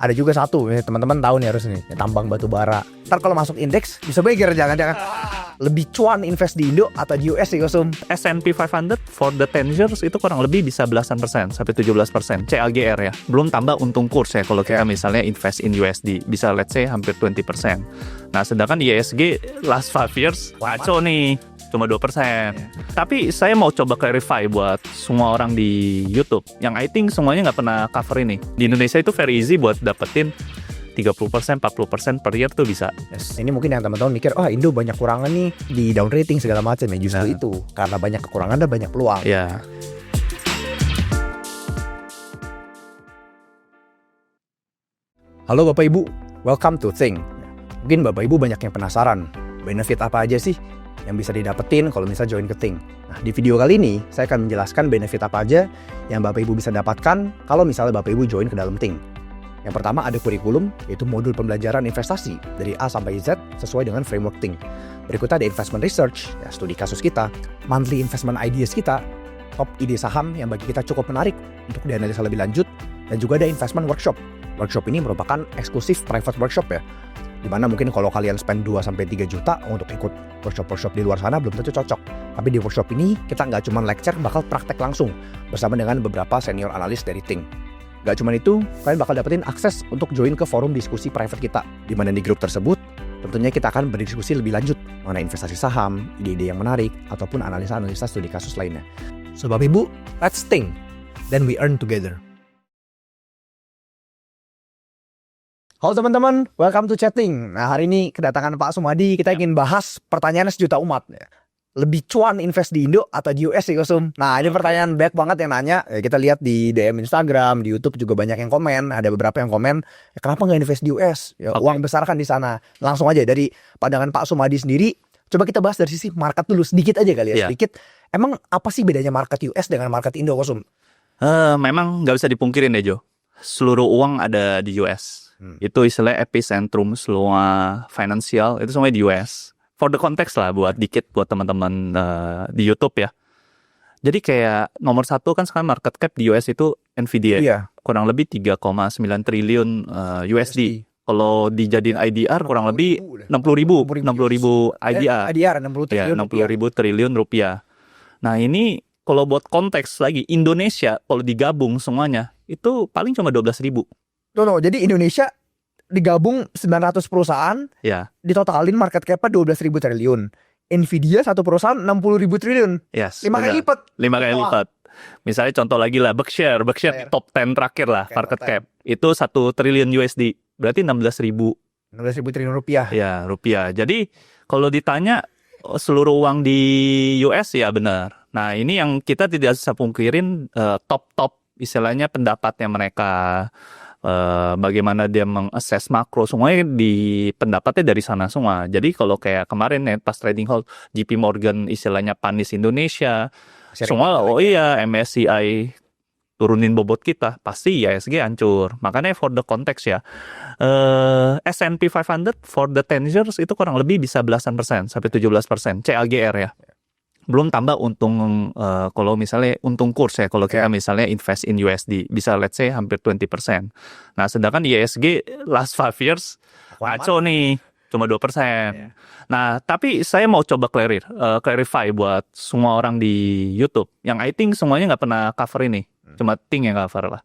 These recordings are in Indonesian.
ada juga satu, teman-teman tahu nih harus nih, tambang batu bara. Ntar kalau masuk indeks bisa beger jangan-jangan. Lebih cuan invest di Indo atau di US sih Kosum? S&P 500 for the 10 years itu kurang lebih bisa belasan persen sampai 17% CAGR ya. Belum tambah untung kurs ya kalau kita misalnya invest in USD bisa let's say hampir 20%. Nah, sedangkan ISG last 5 years ngaco nih, cuma 2%. Tapi saya mau coba clarify buat semua orang di YouTube yang I think semuanya nggak pernah cover ini. Di Indonesia itu very easy buat dapetin 30%, 40% per year tuh bisa. Yes. Ini mungkin yang teman-teman mikir, Indo banyak kurangan nih di down rating segala macam ya. Justru itu karena banyak kekurangan dan banyak peluang. Ya. Halo Bapak Ibu, welcome to Think. Mungkin Bapak Ibu banyak yang penasaran, benefit apa aja sih yang bisa didapetin kalau misalnya join ke Think. Nah, di video kali ini saya akan menjelaskan benefit apa aja yang Bapak Ibu bisa dapatkan kalau misalnya Bapak Ibu join ke dalam Think. Yang pertama ada kurikulum, yaitu modul pembelajaran investasi dari A sampai Z sesuai dengan framework Think. Berikutnya ada investment research, ya studi kasus kita, monthly investment ideas kita, top ide saham yang bagi kita cukup menarik untuk dianalisa lebih lanjut, dan juga ada investment workshop. Workshop ini merupakan eksklusif private workshop ya, dimana mungkin kalau kalian spend 2-3 juta untuk ikut workshop-workshop di luar sana belum tentu cocok. Tapi di workshop ini kita nggak cuma lecture, bakal praktek langsung bersama dengan beberapa senior analis dari Think. Gak cuma itu, kalian bakal dapetin akses untuk join ke forum diskusi private kita, di mana di grup tersebut tentunya kita akan berdiskusi lebih lanjut mengenai investasi saham, ide-ide yang menarik, ataupun analisa-analisa studi kasus lainnya. So Bapak Ibu, let's think, then we earn together. Halo teman-teman, welcome to Chatting. Nah, hari ini kedatangan Pak Sumadi, kita ingin bahas pertanyaan sejuta umat. Lebih cuan invest di Indo atau di US sih Kosum? Nah, ini pertanyaan banyak banget yang nanya. Kita lihat di DM Instagram, di YouTube juga banyak yang komen. Ada beberapa yang komen, kenapa nggak invest di US? Ya, uang besar kan di sana. Langsung aja dari pandangan Pak Sumadi sendiri, coba kita bahas dari sisi market dulu sedikit aja kali ya. Sedikit. Emang apa sih bedanya market US dengan market Indo Kosum? Memang nggak bisa dipungkirin deh Jo. Seluruh uang ada di US. Itu istilahnya epicentrum semua finansial itu semuanya di US. For the context lah buat teman-teman di YouTube ya. Jadi kayak nomor satu kan sekarang market cap di US itu Nvidia. Iya. Kurang lebih 3,9 triliun USD. Kalau dijadiin IDR kurang lebih 60 ribu IDR. IDR 60 triliun. Ya, 60 ribu triliun rupiah. Nah ini kalau buat konteks lagi Indonesia kalau digabung semuanya itu paling cuma 12 ribu. Jadi Indonesia digabung 900 perusahaan, ditotalin market cap-nya 12.000 triliun. Nvidia satu perusahaan 60.000 triliun. Yes, 5 kali lipat. 5 kali lipat. Misalnya contoh lagi lah, Berkshire top 10 terakhir lah, market cap. Itu 1 triliun USD. Berarti 16.000 triliun rupiah. Ya, rupiah. Jadi kalau ditanya seluruh uang di US ya benar. Nah ini yang kita tidak bisa pungkirin top istilahnya pendapatnya mereka. Bagaimana dia mengakses makro semuanya di pendapatnya dari sana semua. Jadi kalau kayak kemarin ya pas trading halt JP Morgan istilahnya panis Indonesia, semua MSCI turunin bobot kita, pasti ISG hancur. Makanya for the context ya, S&P 500 for the 10 years itu kurang lebih bisa belasan persen sampai 17% CAGR ya. Belum tambah untung kalau misalnya untung kurs ya kalau kita misalnya invest in USD bisa let's say hampir 20%. Nah, sedangkan ISG last 5 years ngaco nih, cuma 2%. Nah, tapi saya mau coba clarify buat semua orang di YouTube yang I think semuanya nggak pernah cover ini. Cuma Think yang cover lah.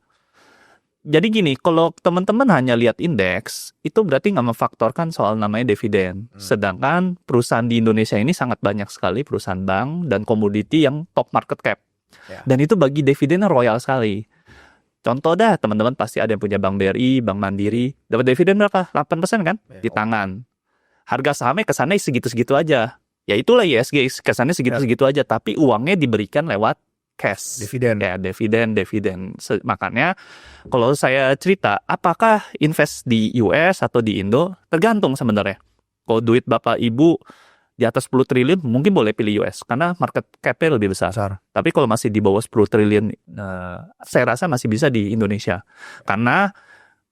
Jadi gini, kalau teman-teman hanya lihat indeks, itu berarti nggak memfaktorkan soal namanya dividen. Sedangkan perusahaan di Indonesia ini sangat banyak sekali perusahaan bank dan komoditi yang top market cap. Dan itu bagi dividennya royal sekali. Contoh dah, teman-teman pasti ada yang punya Bank BRI, Bank Mandiri. Dapat dividen berapa? 8% kan? Di tangan. Harga sahamnya kesannya segitu-segitu aja. Ya itulah ISG, kesannya segitu-segitu aja. Tapi uangnya diberikan lewat cash, dividen. Ya, dividen. Makanya kalau saya cerita, apakah invest di US atau di Indo? Tergantung sebenarnya. Kalau duit Bapak Ibu di atas 10 triliun, mungkin boleh pilih US karena market cap-nya lebih besar. Tapi kalau masih di bawah 10 triliun, saya rasa masih bisa di Indonesia. Karena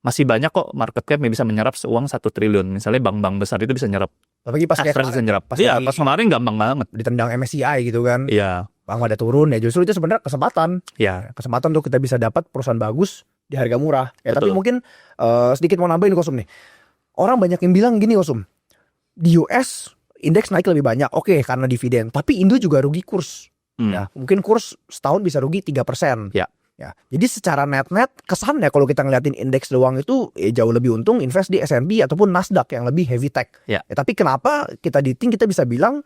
masih banyak kok market cap yang bisa menyerap seuang 1 triliun. Misalnya bank-bank besar itu bisa nyerap. Apalagi pas kemarin gampang banget. Ditendang MSCI gitu kan. Iya. Bang ada turun ya, justru itu sebenarnya kesempatan. Ya. Kesempatan untuk kita bisa dapat perusahaan bagus di harga murah. Ya, tapi Betul. mungkin sedikit mau nambahin Kosum nih. Orang banyak yang bilang gini Kosum, di US indeks naik lebih banyak, oke karena dividen. Tapi Indo juga rugi kurs. Ya, mungkin kurs setahun bisa rugi 3%. Ya. Ya, jadi secara net-net kesannya kalau kita ngeliatin indeks doang itu jauh lebih untung invest di S&P ataupun Nasdaq yang lebih heavy tech. Ya. Tapi kenapa kita di Ting kita bisa bilang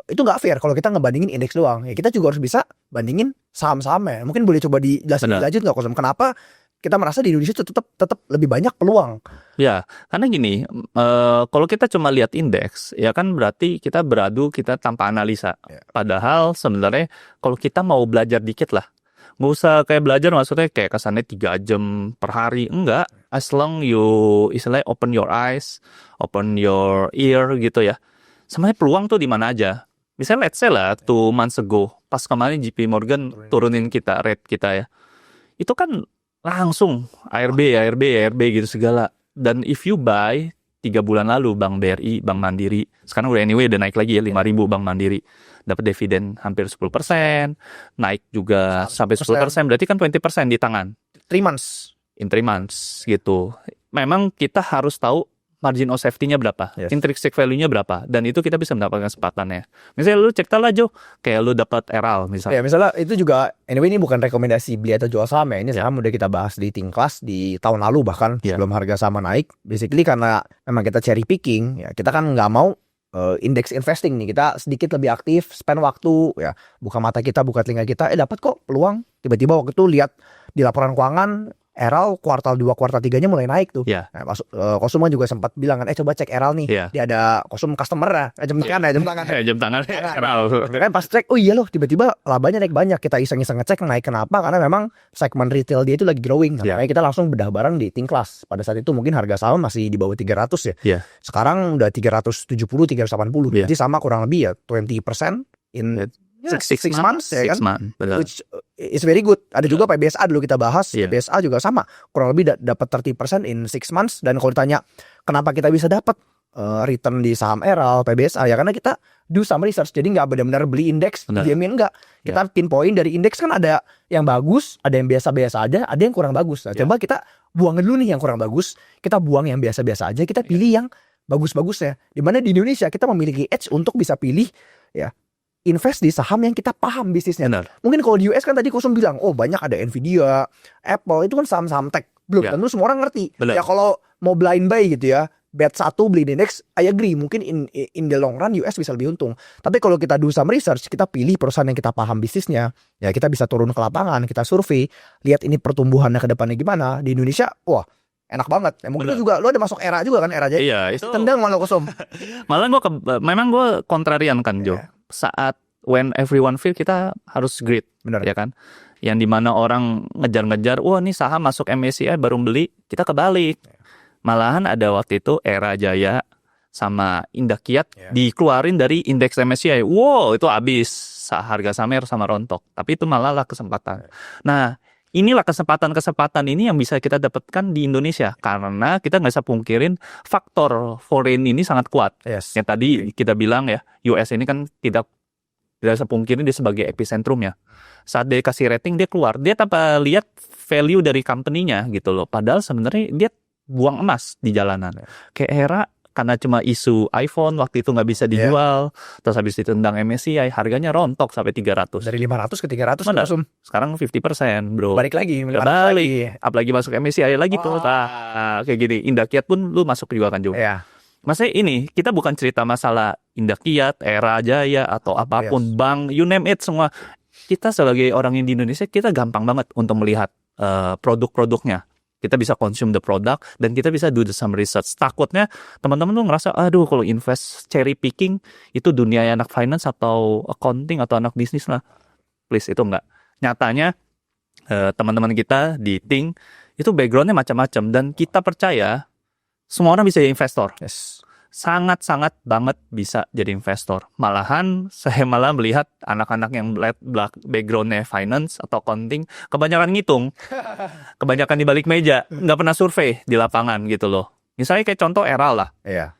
itu nggak fair kalau kita ngebandingin indeks doang. Ya kita juga harus bisa bandingin saham-sahamnya. Mungkin boleh coba dijelasin Benar. lanjut nggak Kosum? Kenapa kita merasa di Indonesia tetap lebih banyak peluang? Ya, karena gini, kalau kita cuma lihat indeks, ya kan berarti kita beradu kita tanpa analisa. Ya. Padahal sebenarnya kalau kita mau belajar dikit lah, nggak usah kayak belajar maksudnya kayak kesannya 3 jam per hari, enggak. As long you istilahnya open your eyes, open your ear gitu ya. Sebenarnya peluang tuh di mana aja. Misalnya let's say lah 2 months ago, pas kemarin JP Morgan turunin kita rate kita ya. Itu kan langsung ARB gitu segala. Dan if you buy 3 bulan lalu Bank BRI, Bank Mandiri, sekarang udah anyway udah naik lagi ya 5.000 Bank Mandiri. Dapat dividen hampir 10%, naik juga sampai 10%, berarti kan 20% di tangan. 3 months. In 3 months gitu. Memang kita harus tahu margin of safety-nya berapa, Yes. intrinsic value-nya berapa, dan itu kita bisa mendapatkan kesempatannya. Misalnya lu cek lah Jo, kayak lu dapat Eral misalnya. Ya misalnya itu juga, anyway ini bukan rekomendasi beli atau jual saham ya. Ini saham udah kita bahas di Ting Class di tahun lalu bahkan sebelum harga saham naik. Basically karena memang kita cherry picking, ya kita kan nggak mau index investing nih. Kita sedikit lebih aktif, spend waktu, ya buka mata kita, buka telinga kita, dapat kok peluang. Tiba-tiba waktu itu lihat di laporan keuangan, Eral kuartal 2, kuartal 3-nya mulai naik tuh. Ya. Nah, Kosum juga sempat bilang kan, coba cek Eral nih. Ya. Dia ada Kosum customer ya, jam tangan. Jam tangan Eral. Kan pas cek, oh iya loh, tiba-tiba labanya naik banyak. Kita iseng-iseng ngecek naik kenapa? Karena memang segmen retail dia itu lagi growing. Ya. Makanya kita langsung bedah bareng di Ting Class. Pada saat itu mungkin harga saham masih di bawah 300 ya. Ya. Sekarang udah 370, 380. Ya. Jadi sama kurang lebih ya 20% in 6 months ya kan. 6 months, benar. Which is very good. Ada juga PBSA dulu kita bahas. Yeah. PBSA juga sama. Kurang lebih dapat 30% in 6 months. Dan kalau ditanya kenapa kita bisa dapat return di saham Eral, PBSA, ya karena kita do some research. Jadi nggak benar-benar beli indeks, diamin enggak. Kita pinpoint dari indeks kan ada yang bagus, ada yang biasa-biasa aja, ada yang kurang bagus. Nah, coba kita buang dulu nih yang kurang bagus. Kita buang yang biasa-biasa aja. Kita pilih yang bagus-bagusnya. Dimana di Indonesia kita memiliki edge untuk bisa pilih ya invest di saham yang kita paham bisnisnya. Benar. Mungkin kalau di US kan tadi Kosum bilang, oh banyak ada Nvidia, Apple, itu kan saham-saham tech. Belum tentu semua orang ngerti. Benar. Ya kalau mau blind buy gitu ya, bet 1 beli di index, I agree. Mungkin in the long run US bisa lebih untung. Tapi kalau kita do some research, kita pilih perusahaan yang kita paham bisnisnya, ya kita bisa turun ke lapangan, kita survei, lihat ini pertumbuhannya ke depannya gimana. Di Indonesia, wah enak banget. Ya, mungkin lu ada masuk era juga kan, era aja. Iya, itu tendang malah Kosum. Malah memang gue kontrarian kan Jo. Saat when everyone feel kita harus great, Benar. ya kan? Yang dimana orang ngejar-ngejar, wah ini saham masuk MSCI baru beli, kita kebalik. Malahan ada waktu itu Era Jaya sama Indah Kiat dikeluarin dari indeks MSCI. Wow, itu habis harga samer sama rontok. Tapi itu malah lah kesempatan. Nah, inilah kesempatan-kesempatan ini yang bisa kita dapatkan di Indonesia. Karena kita nggak bisa pungkirin faktor foreign ini sangat kuat. Yes. Yang tadi kita bilang ya, US ini kan tidak bisa pungkirin dia sebagai epicentrum ya. Saat dia kasih rating dia keluar, dia tanpa lihat value dari company-nya gitu loh. Padahal sebenarnya dia buang emas di jalanan. Kayak Era karena cuma isu iPhone waktu itu nggak bisa dijual, terus habis ditendang MSCI harganya rontok sampai 300. Dari 500 ke 300 Kosum. Sekarang 50% bro. Balik lagi. Apalagi masuk MSCI lagi tuh. Nah, kayak gini. Indah Kiat pun lu masuk juga kan juga. Iya. Maksudnya ini, kita bukan cerita masalah Indah Kiat, Era Jaya, atau apapun, bank, you name it, semua. Kita sebagai orang yang di Indonesia, kita gampang banget untuk melihat produk-produknya. Kita bisa consume the product, dan kita bisa do some research. Takutnya, teman-teman tuh ngerasa, aduh kalau invest cherry picking, itu dunia anak finance, atau accounting, atau anak bisnis lah. Please, itu enggak. Nyatanya, teman-teman kita di Ting, itu backgroundnya macam-macam, dan kita percaya, semua orang bisa jadi investor. Yes. Sangat-sangat banget bisa jadi investor. Malahan, saya malah melihat anak-anak yang backgroundnya finance atau accounting, kebanyakan ngitung. Kebanyakan di balik meja. Nggak pernah survei di lapangan gitu loh. Misalnya kayak contoh Eral lah. Iya.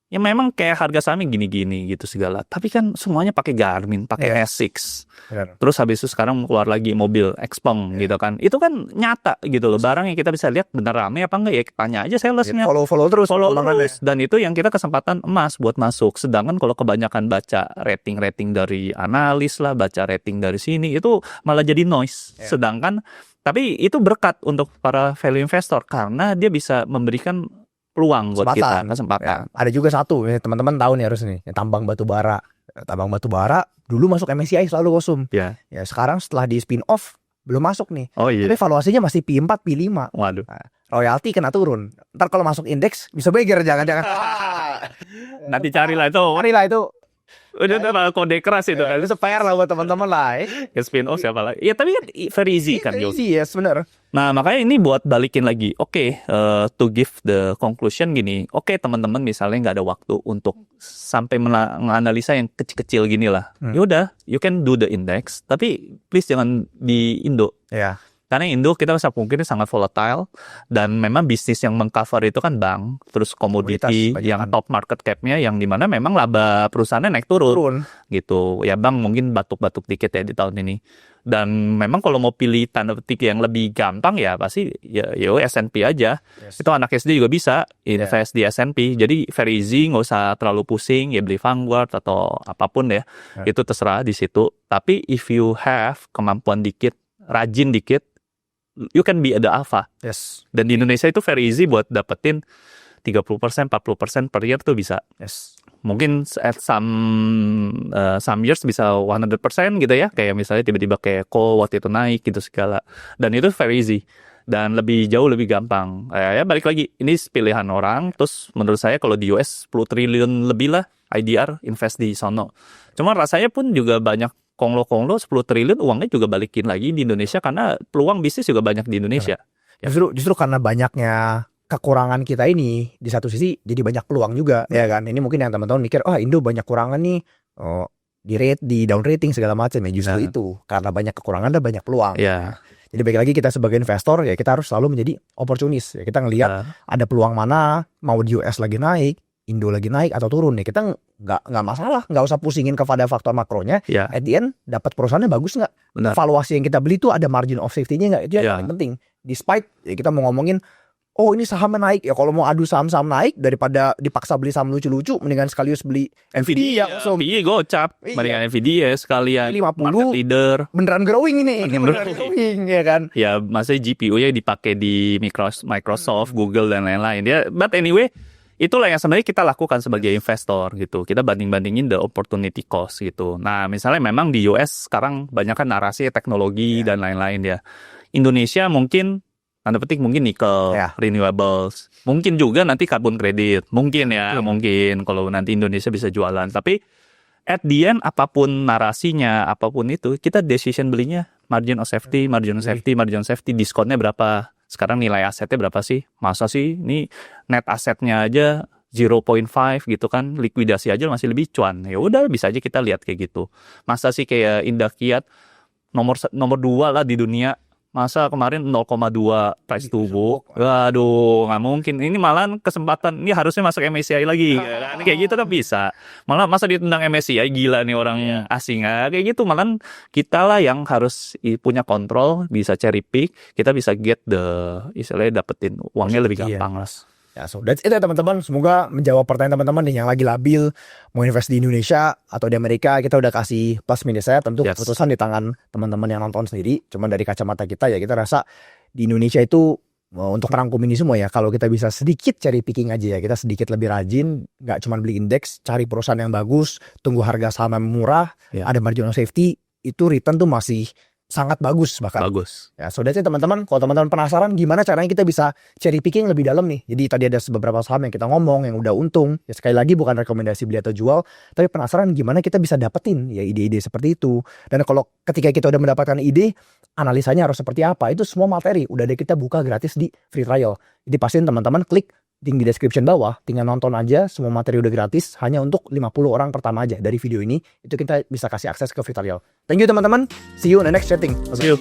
ya memang kayak harga sahamnya gini-gini gitu segala. Tapi kan semuanya pakai Garmin, pakai Asics. Benar. Terus habis itu sekarang keluar lagi mobil Xpeng gitu kan. Itu kan nyata gitu loh. Barang yang kita bisa lihat bener rame apa enggak ya tanya aja salesnya. Follow terus. Follow perkembangannya. terus. Dan itu yang kita kesempatan emas buat masuk. Sedangkan kalau kebanyakan baca rating-rating dari analis lah, baca rating dari sini, itu malah jadi noise. Sedangkan tapi itu berkat untuk para value investor karena dia bisa memberikan peluang buat kita, kesempatan. Ya, ada juga satu, teman-teman tahu nih harus nih, tambang batu bara. Tambang batu bara dulu masuk MSCI selalu kosum. Ya. Ya sekarang setelah di spin off belum masuk nih. Oh iya. Tapi valuasinya masih P4, P5. Waduh. Nah, royalti kena turun. Ntar kalau masuk indeks bisa beger jangan-jangan. Nanti carilah itu. Carilah itu. Udah kode keras itu kan. Itu PR lah buat teman-teman lah. Ya spin off siapa lagi? Ya tapi kan very easy kan Yo. Easy, yes, benar. Nah makanya ini buat balikin lagi. Oke, to give the conclusion gini. Oke, teman-teman misalnya nggak ada waktu untuk sampai menganalisa yang kecil-kecil gini lah. Ya udah, you can do the index. Tapi please jangan di Indo. Ya. Karena Indo kita bisa pungkiri sangat volatile dan memang bisnis yang mengcover itu kan bank, terus komoditi yang top market cap-nya yang dimana memang laba perusahaannya naik turun gitu. Ya bank mungkin batuk-batuk dikit ya di tahun ini. Dan memang kalau mau pilih tanda petik yang lebih gampang ya pasti ya S&P aja. Yes. Itu anak SD juga bisa invest di S&P. Jadi very easy, nggak usah terlalu pusing ya beli Vanguard atau apapun ya. Itu terserah di situ. Tapi if you have kemampuan dikit, rajin dikit, you can be the alpha. Yes. Dan di Indonesia itu very easy buat dapetin 30%, 40% per year tuh bisa. Yes. Mungkin at some years bisa 100% gitu ya. Kayak misalnya tiba-tiba kayak call waktu itu naik gitu segala. Dan itu very easy. Dan jauh lebih gampang. Ya balik lagi, ini pilihan orang. Terus menurut saya kalau di US 10 triliun lebih lah IDR invest di sono. Cuma rasanya pun juga banyak konglo-konglo 10 triliun uangnya juga balikin lagi di Indonesia karena peluang bisnis juga banyak di Indonesia. Justru karena banyaknya kekurangan kita ini di satu sisi jadi banyak peluang juga ya kan. Ini mungkin yang teman-teman mikir, Indo banyak kurangan nih, di down rating segala macam ya. Justru itu karena banyak kekurangan dan banyak peluang. Ya. Jadi balik lagi kita sebagai investor ya kita harus selalu menjadi opportunis. Ya, kita ngelihat ada peluang mana, mau di US lagi naik, Indo lagi naik atau turun nih, kita nggak masalah, nggak usah pusingin kepada faktor makronya. At the end dapat perusahaannya bagus nggak, valuasi yang kita beli itu ada margin of safety-nya nggak, itu yang paling penting. Despite ya kita mau ngomongin, ini sahamnya naik ya, kalau mau adu saham-saham naik daripada dipaksa beli saham lucu-lucu, mendingan sekaligus beli Nvidia. Nvidia gocap, mendingan Nvidia sekalian 50 market leader. Beneran growing ini, beneran growing ya kan. Ya maksudnya GPU-nya dipakai di Microsoft, Google dan lain-lain. But anyway, itulah yang sebenarnya kita lakukan sebagai investor gitu. Kita banding-bandingin the opportunity cost gitu. Nah, misalnya memang di US sekarang banyak kan narasi teknologi dan lain-lain ya. Indonesia mungkin tanda petik mungkin nikel, renewables. Mungkin juga nanti carbon credit. Mungkin ya, mungkin kalau nanti Indonesia bisa jualan. Tapi at the end apapun narasinya, apapun itu, kita decision belinya margin of safety, diskonnya berapa? Sekarang nilai asetnya berapa sih? Masa sih ini net asetnya aja 0.5 gitu kan, likuidasi aja masih lebih cuan. Ya udah bisa aja kita lihat kayak gitu. Masa sih kayak Indah Kiat nomor 2 lah di dunia. Masa kemarin 0,2 price to book. Waduh, nggak mungkin. Ini malah kesempatan, ini harusnya masuk MSCI lagi. Kan? Kayak gitu kan bisa. Malah masa ditendang MSCI, gila nih orang asing. Kayak gitu, malah kita lah yang harus punya kontrol, bisa cherry pick. Kita bisa get istilahnya dapetin uangnya lebih gampang lah. Ya, so that's it ya teman-teman. Semoga menjawab pertanyaan teman-teman nih yang lagi labil mau invest di Indonesia atau di Amerika. Kita udah kasih plus minus saya, tentu keputusan di tangan teman-teman yang nonton sendiri. Cuman dari kacamata kita ya kita rasa di Indonesia itu untuk merangkum ini semua ya, kalau kita bisa sedikit cherry picking aja ya, kita sedikit lebih rajin, nggak cuma beli indeks, cari perusahaan yang bagus, tunggu harga saham yang murah, ada margin of safety, itu return tuh masih sangat bagus bahkan. Bagus. Ya, so that's it teman-teman. Kalau teman-teman penasaran gimana caranya kita bisa cherry picking lebih dalam nih. Jadi tadi ada beberapa saham yang kita ngomong yang udah untung. Ya sekali lagi bukan rekomendasi beli atau jual, tapi penasaran gimana kita bisa dapetin ya ide-ide seperti itu. Dan kalau ketika kita udah mendapatkan ide, analisanya harus seperti apa. Itu semua materi udah ada kita buka gratis di free trial. Jadi pastiin teman-teman klik link di description bawah, tinggal nonton aja, semua materi udah gratis, hanya untuk 50 orang pertama aja dari video ini, itu kita bisa kasih akses ke free trial. Thank you teman-teman, see you in the next chatting. See you.